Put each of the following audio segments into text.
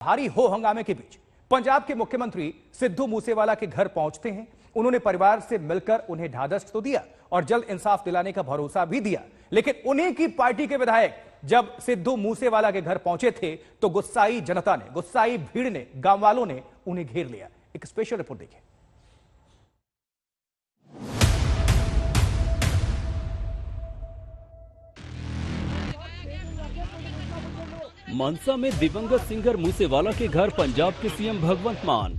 भारी हो हंगामे के बीच पंजाब के मुख्यमंत्री सिद्धू मूसेवाला के घर पहुंचते हैं। उन्होंने परिवार से मिलकर उन्हें ढांढस तो दिया और जल्द इंसाफ दिलाने का भरोसा भी दिया, लेकिन उन्हीं की पार्टी के विधायक जब सिद्धू मूसेवाला के घर पहुंचे थे तो गुस्साई जनता ने, गुस्साई भीड़ ने, गांव वालों ने उन्हें घेर लिया। एक स्पेशल रिपोर्ट देखिए। मानसा में दिवंगत सिंगर मूसेवाला के घर पंजाब के सीएम भगवंत मान।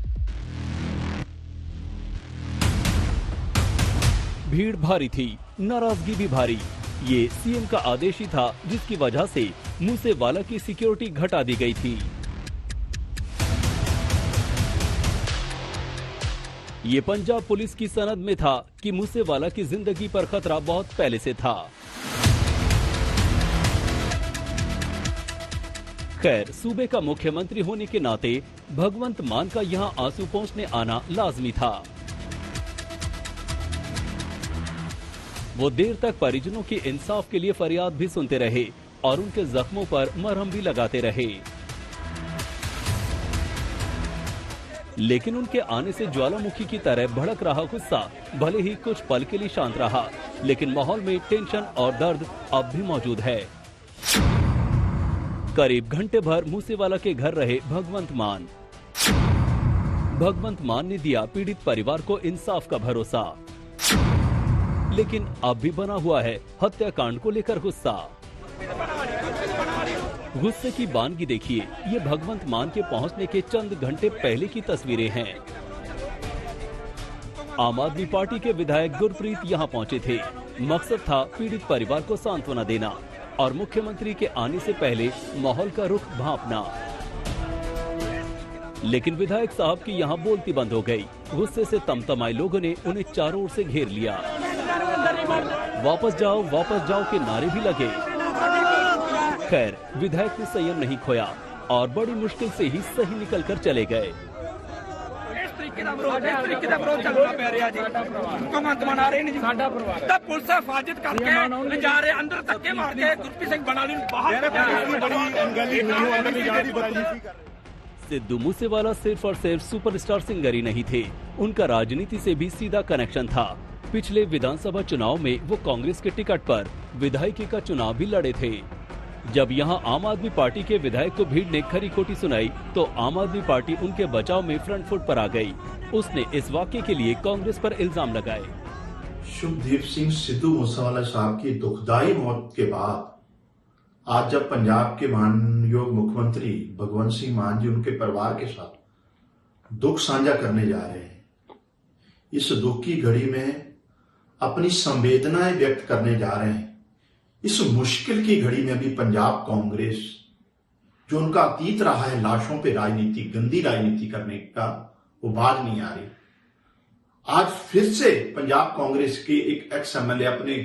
भीड़ भारी थी, नाराजगी भी भारी। ये सीएम का आदेश ही था जिसकी वजह से मूसेवाला की सिक्योरिटी घटा दी गई थी। ये पंजाब पुलिस की सनद में था कि मूसेवाला की जिंदगी पर खतरा बहुत पहले से था। खैर, सूबे का मुख्यमंत्री होने के नाते भगवंत मान का यहां आंसू पहुंचने आना लाजमी था। वो देर तक परिजनों की इंसाफ के लिए फरियाद भी सुनते रहे और उनके जख्मों पर मरहम भी लगाते रहे। लेकिन उनके आने से ज्वालामुखी की तरह भड़क रहा गुस्सा भले ही कुछ पल के लिए शांत रहा, लेकिन माहौल में टेंशन और दर्द अब भी मौजूद है। करीब घंटे भर मूसेवाला के घर रहे भगवंत मान। भगवंत मान ने दिया पीड़ित परिवार को इंसाफ का भरोसा, लेकिन अब भी बना हुआ है हत्याकांड को लेकर गुस्सा। गुस्से की बानगी देखिए, ये भगवंत मान के पहुंचने के चंद घंटे पहले की तस्वीरें हैं। आम आदमी पार्टी के विधायक गुरप्रीत यहां पहुंचे थे। मकसद था पीड़ित परिवार को सांत्वना देना और मुख्यमंत्री के आने से पहले माहौल का रुख भांपना। लेकिन विधायक साहब की यहां बोलती बंद हो गई। गुस्से से तमतमाए लोगों ने उन्हें चारों ओर से घेर लिया। वापस जाओ के नारे भी लगे। खैर, विधायक ने संयम नहीं खोया और बड़ी मुश्किल से ही सही निकलकर चले गए। सिद्धू मूसेवाला सिर्फ और सिर्फ सुपरस्टार सिंगर ही नहीं थे, उनका राजनीति से भी सीधा कनेक्शन था। पिछले विधानसभा चुनाव में वो कांग्रेस के टिकट पर विधायकी का चुनाव भी लड़े थे। जब यहां आम आदमी पार्टी के विधायक को भीड़ ने खरी खोटी सुनाई तो आम आदमी पार्टी उनके बचाव में फ्रंट फुट पर आ गई। उसने इस वाकये के लिए कांग्रेस पर इल्जाम लगाए। शुभदीप सिंह सिद्धू मूसेवाला साहब की दुखदाई मौत के बाद आज जब पंजाब के मानयोग मुख्यमंत्री भगवंत सिंह मान जी उनके परिवार के साथ दुख साझा करने जा रहे हैं, इस दुख की घड़ी में अपनी संवेदनाएं व्यक्त करने जा रहे हैं। इस मुश्किल की घड़ी में भी पंजाब कांग्रेस, जो उनका अतीत रहा है लाशों पे राजनीति, गंदी राजनीति करने का, वो बात नहीं आ रही। आज फिर से पंजाब कांग्रेस के एक एक्स एमएलए अपने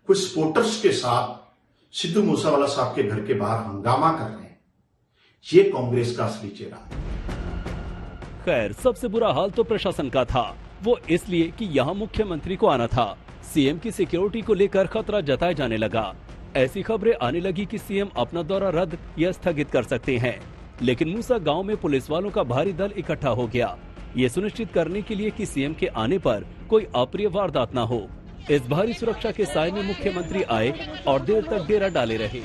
कुछ सपोर्टर्स के साथ सिद्धू मूसेवाला साहब के घर के बाहर हंगामा कर रहे हैं। ये कांग्रेस का असली चेहरा है। खैर, सबसे बुरा हाल तो प्रशासन का था। वो इसलिए कि यहाँ मुख्यमंत्री को आना था। सीएम की सिक्योरिटी को लेकर खतरा जताया जाने लगा। ऐसी खबरें आने लगी कि सीएम अपना दौरा रद्द या स्थगित कर सकते हैं। लेकिन मूसा गांव में पुलिस वालों का भारी दल इकट्ठा हो गया, ये सुनिश्चित करने के लिए कि सीएम के आने पर कोई अप्रिय वारदात न हो। इस भारी सुरक्षा के साए में मुख्यमंत्री आए और देर तक डेरा डाले रहे।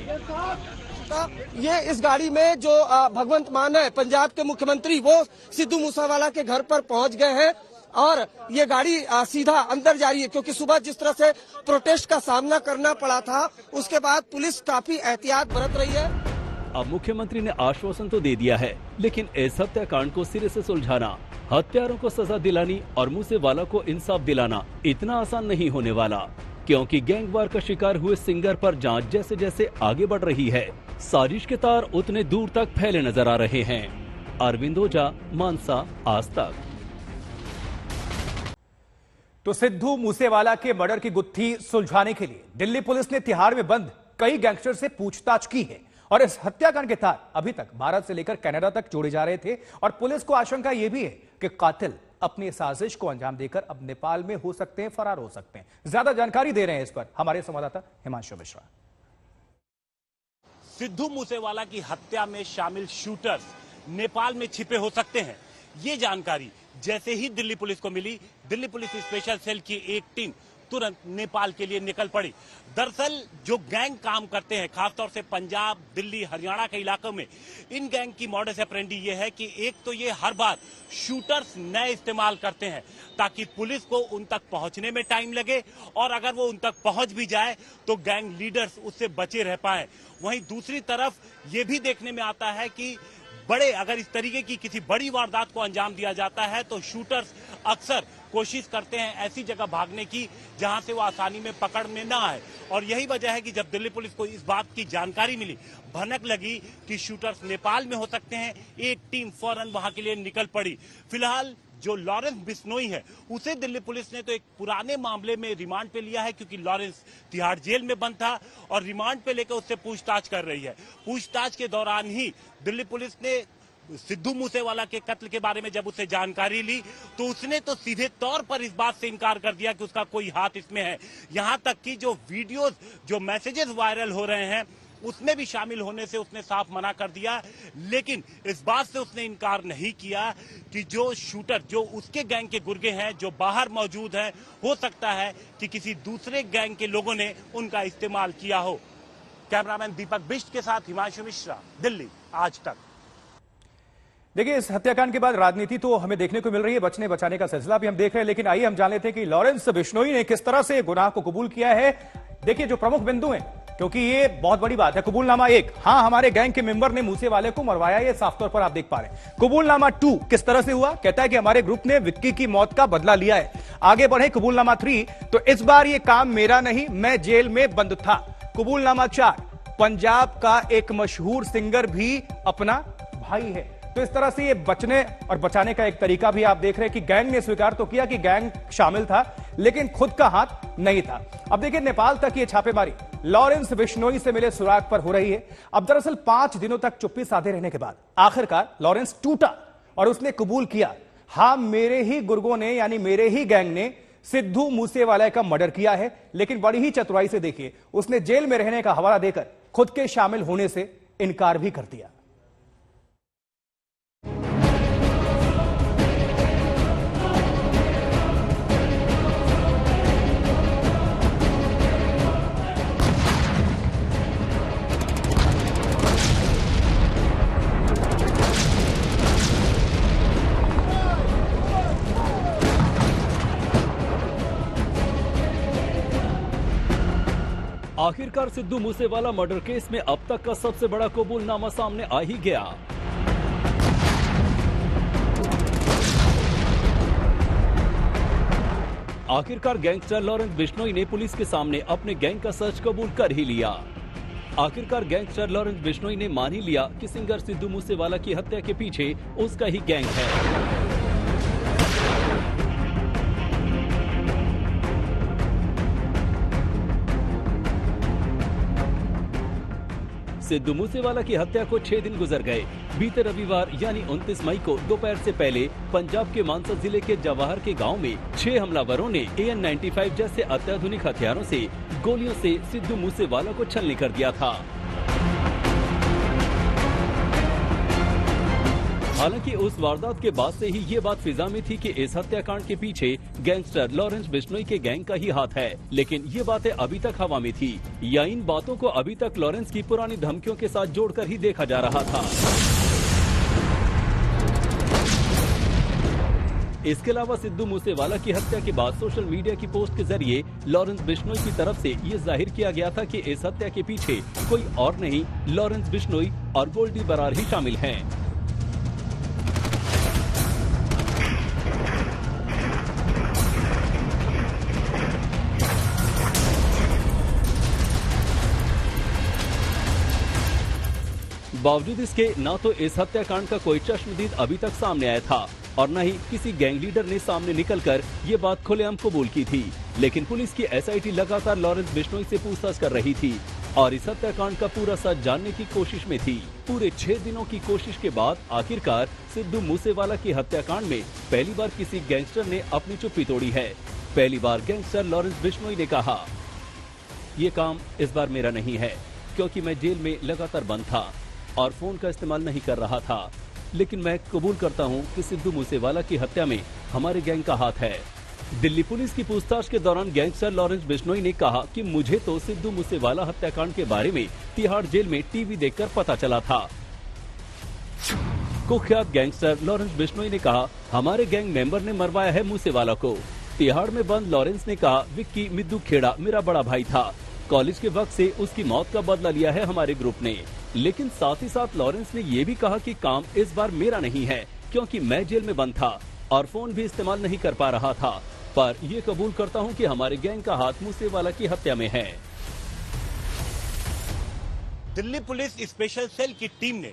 ये इस गाड़ी में जो भगवंत मान है पंजाब के मुख्यमंत्री, वो सिद्धू मूसेवाला के घर पर पहुंच गए हैं और ये गाड़ी सीधा अंदर जा रही है, क्योंकि सुबह जिस तरह से प्रोटेस्ट का सामना करना पड़ा था उसके बाद पुलिस काफी एहतियात बरत रही है। अब मुख्यमंत्री ने आश्वासन तो दे दिया है, लेकिन इस हत्याकांड को सिरे से सुलझाना, हत्यारों को सजा दिलानी और मूसेवाला को इंसाफ दिलाना इतना आसान नहीं होने वाला, क्योंकि गैंगवार का शिकार हुए सिंगर पर जांच जैसे जैसे आगे बढ़ रही है, साजिश के तार उतने दूर तक फैले नजर आ रहे हैं। अरविंद ओझा, मानसा, आज तक। तो सिद्धू मूसेवाला के मर्डर की गुत्थी सुलझाने के लिए दिल्ली पुलिस ने तिहाड़ में बंद कई गैंगस्टर से पूछताछ की है और इस हत्याकांड के तार अभी तक भारत से लेकर कनाडा तक जोड़े जा रहे थे और पुलिस को आशंका यह भी है कि कातिल अपनी साजिश को अंजाम देकर अब नेपाल में हो सकते हैं, फरार हो सकते हैं। ज्यादा जानकारी दे रहे हैं इस पर हमारे संवाददाता हिमांशु मिश्रा। सिद्धू मूसेवाला की हत्या में शामिल शूटर्स नेपाल में छिपे हो सकते हैं। ये जानकारी जैसे ही दिल्ली पुलिस को मिली, दिल्ली पुलिस स्पेशल सेल की एक टीम तुरंत नेपाल के लिए निकल पड़ी। दरअसल जो गैंग काम करते हैं, खासतौर से पंजाब, दिल्ली, हरियाणा के इलाकों में, इन गैंग की मॉडस ऑपरेंडी ये है कि एक तो ये हर बार शूटर्स नए इस्तेमाल करते हैं ताकि पुलिस को उन तक पहुंचने में टाइम लगे, और अगर वो उन तक पहुंच भी जाए तो गैंग लीडर्स उससे बचे रह पाए। वहीं दूसरी तरफ ये भी देखने में आता है कि अगर इस तरीके की किसी बड़ी वारदात को अंजाम दिया जाता है तो शूटर्स अक्सर कोशिश करते हैं ऐसी जगह भागने की जहां से वो आसानी में पकड़ में ना आए। और यही वजह है कि जब दिल्ली पुलिस को इस बात की जानकारी मिली, भनक लगी कि शूटर्स नेपाल में हो सकते हैं, एक टीम फौरन वहां के लिए निकल पड़ी। फिलहाल जो लॉरेंस बिश्नोई है उसे दिल्ली पुलिस ने तो एक पुराने मामले में रिमांड पे लिया है, क्योंकि लॉरेंस तिहाड़ जेल में बंद था और रिमांड पे लेकर उससे पूछताछ कर रही है। पूछताछ के दौरान ही दिल्ली पुलिस ने सिद्धू मूसेवाला के कत्ल के बारे में जब उससे जानकारी ली तो उसने तो सीधे तौर पर इस बात से इनकार कर दिया कि उसका कोई हाथ इसमें है। यहां तक कि जो वीडियोस, जो मैसेजेस वायरल हो रहे हैं उसमें भी शामिल होने से उसने साफ मना कर दिया। लेकिन इस बात से उसने इनकार नहीं किया कि जो शूटर, जो उसके गैंग के गुर्गे हैं, जो बाहर मौजूद हैं, हो सकता है कि किसी दूसरे गैंग के लोगों ने उनका इस्तेमाल किया हो। कैमरामैन दीपक बिष्ट के साथ हिमांशु मिश्रा, दिल्ली आज तक। देखिए, इस हत्याकांड के बाद राजनीति तो हमें देखने को मिल रही है, बचने बचाने का सिलसिला भी हम देख रहे हैं, लेकिन आइए हम जान लेते हैं कि लॉरेंस बिश्नोई ने किस तरह से गुनाह को कबूल किया है। देखिए, जो प्रमुख बिंदु हैं, क्योंकि ये बहुत बड़ी बात है। कबूलनामा 1, हां हमारे गैंग के मेंबर ने मूसेवाले को मरवाया, ये साफ तौर पर आप देख पा रहे हैं। कबूलनामा 2 किस तरह से हुआ, कहता है कि हमारे ग्रुप ने विक्की की मौत का बदला लिया है। आगे बढ़े कबूलनामा 3, तो इस बार ये काम मेरा नहीं, मैं जेल में बंद था। कबूलनामा 4, पंजाब का एक मशहूर सिंगर भी अपना भाई है। तो इस तरह से ये बचने और बचाने का एक तरीका भी आप देख रहे हैं कि गैंग ने स्वीकार तो किया कि गैंग शामिल था, लेकिन खुद का हाथ नहीं था। अब देखिए, नेपाल तक ये छापेमारी लॉरेंस बिश्नोई से मिले सुराग पर हो रही है। अब दरअसल 5 दिनों तक चुप्पी साधे रहने के बाद आखिरकार लॉरेंस टूटा और उसने कबूल किया, हां मेरे ही गुर्गों ने, यानी मेरे ही गैंग ने सिद्धू मूसेवाला का मर्डर किया है। लेकिन बड़ी ही चतुराई से देखिए, उसने जेल में रहने का हवाला देकर खुद के शामिल होने से इनकार भी कर दिया। आखिरकार सिद्धू मूसेवाला मर्डर केस में अब तक का सबसे बड़ा कबूलनामा सामने आ ही गया। आखिरकार गैंगस्टर लॉरेंस बिश्नोई ने पुलिस के सामने अपने गैंग का सच कबूल कर ही लिया। आखिरकार गैंगस्टर लॉरेंस बिश्नोई ने मान ही लिया कि सिंगर सिद्धू मूसेवाला की हत्या के पीछे उसका ही गैंग है। सिद्धू मूसेवाला की हत्या को 6 दिन गुजर गए। बीते रविवार यानी 29 मई को दोपहर से पहले पंजाब के मानसा जिले के जवाहर के गांव में 6 हमलावरों ने AN-95 जैसे अत्याधुनिक हथियारों से गोलियों से सिद्धू मूसेवाला को छलनी कर दिया था। हालांकि उस वारदात के बाद से ही ये बात फिजा में थी कि इस हत्याकांड के पीछे गैंगस्टर लॉरेंस बिश्नोई के गैंग का ही हाथ है, लेकिन ये बातें अभी तक हवा में थी, या इन बातों को अभी तक लॉरेंस की पुरानी धमकियों के साथ जोड़कर ही देखा जा रहा था। इसके अलावा सिद्धू मूसेवाला की हत्या के बाद सोशल मीडिया की पोस्ट के जरिए लॉरेंस बिश्नोई की तरफ से ये जाहिर किया गया था कि इस हत्या के पीछे कोई और नहीं, लॉरेंस बिश्नोई और गोल्डी बरार ही शामिल हैं। बावजूद इसके न तो इस हत्याकांड का कोई चश्मदीद अभी तक सामने आया था और न ही किसी गैंग लीडर ने सामने निकलकर ये बात खुलेआम कबूल की थी, लेकिन पुलिस की SIT लगातार लॉरेंस बिश्नोई से पूछताछ कर रही थी और इस हत्याकांड का पूरा सच जानने की कोशिश में थी। पूरे 6 दिनों की कोशिश के बाद आखिरकार सिद्धू मूसेवाला की हत्याकांड में पहली बार किसी गैंगस्टर ने अपनी चुप्पी तोड़ी है। पहली बार गैंगस्टर लॉरेंस बिश्नोई ने कहा, ये काम इस बार मेरा नहीं है, क्योंकि मैं जेल में लगातार बंद था और फोन का इस्तेमाल नहीं कर रहा था। लेकिन मैं कबूल करता हूं कि सिद्धू मूसेवाला की हत्या में हमारे गैंग का हाथ है। दिल्ली पुलिस की पूछताछ के दौरान गैंगस्टर लॉरेंस बिश्नोई ने कहा कि मुझे तो सिद्धू मूसेवाला हत्याकांड के बारे में तिहाड़ जेल में टीवी देखकर पता चला था। कुख्यात गैंगस्टर लॉरेंस बिश्नोई ने कहा, हमारे गैंग मेंबर ने मरवाया है मूसेवाला को। तिहाड़ में बंद लॉरेंस ने कहा, विक्की मिद्दू खेड़ा मेरा बड़ा भाई था। कॉलेज के वक्त से उसकी मौत का बदला लिया है हमारे ग्रुप ने। लेकिन साथ ही साथ लॉरेंस ने ये भी कहा कि काम इस बार मेरा नहीं है, क्योंकि मैं जेल में बंद था और फोन भी इस्तेमाल नहीं कर पा रहा था। पर ये कबूल करता हूं कि हमारे गैंग का हाथ मूसेवाला की हत्या में है। दिल्ली पुलिस स्पेशल सेल की टीम ने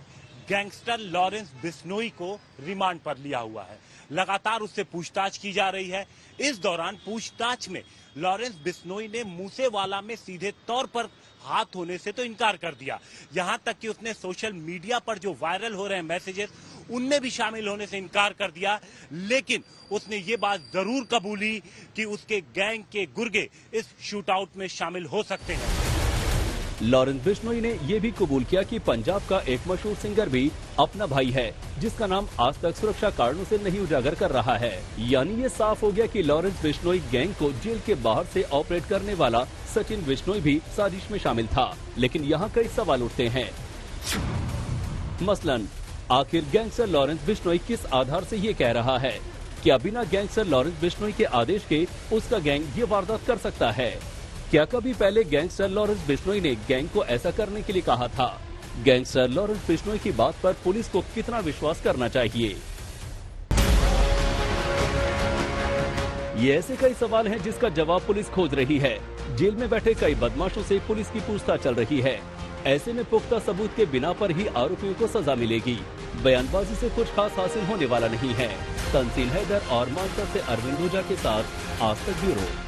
गैंगस्टर लॉरेंस बिश्नोई को रिमांड पर लिया हुआ है। लगातार उससे पूछताछ की जा रही है। इस दौरान पूछताछ में लॉरेंस बिश्नोई ने मूसेवाला में सीधे तौर पर हाथ होने से तो इनकार कर दिया। यहां तक कि उसने सोशल मीडिया पर जो वायरल हो रहे हैं मैसेजेस, उनमें भी शामिल होने से इनकार कर दिया। लेकिन उसने ये बात जरूर कबूली कि उसके गैंग के गुर्गे इस शूटआउट में शामिल हो सकते हैं। लॉरेंस बिश्नोई ने यह भी कबूल किया कि पंजाब का एक मशहूर सिंगर भी अपना भाई है, जिसका नाम आज तक सुरक्षा कारणों से नहीं उजागर कर रहा है। यानी ये साफ हो गया कि लॉरेंस बिश्नोई गैंग को जेल के बाहर से ऑपरेट करने वाला सचिन बिश्नोई भी साजिश में शामिल था। लेकिन यहाँ कई सवाल उठते हैं। मसलन, आखिर गैंगस्टर लॉरेंस बिश्नोई किस आधार से ये कह रहा है? क्या बिना गैंगस्टर लॉरेंस बिश्नोई के आदेश के उसका गैंग ये वारदात कर सकता है? क्या कभी पहले गैंगस्टर लॉरेंस बिश्नोई ने गैंग को ऐसा करने के लिए कहा था? गैंगस्टर लॉरेंस बिश्नोई की बात पर पुलिस को कितना विश्वास करना चाहिए? ये ऐसे कई सवाल हैं जिसका जवाब पुलिस खोज रही है। जेल में बैठे कई बदमाशों से पुलिस की पूछताछ चल रही है। ऐसे में पुख्ता सबूत के बिना पर ही आरोपियों को सजा मिलेगी। बयानबाजी से कुछ खास हासिल होने वाला नहीं है। तंजील हैदर और मानसर से अरविंद ओझा के साथ आज तक ब्यूरो।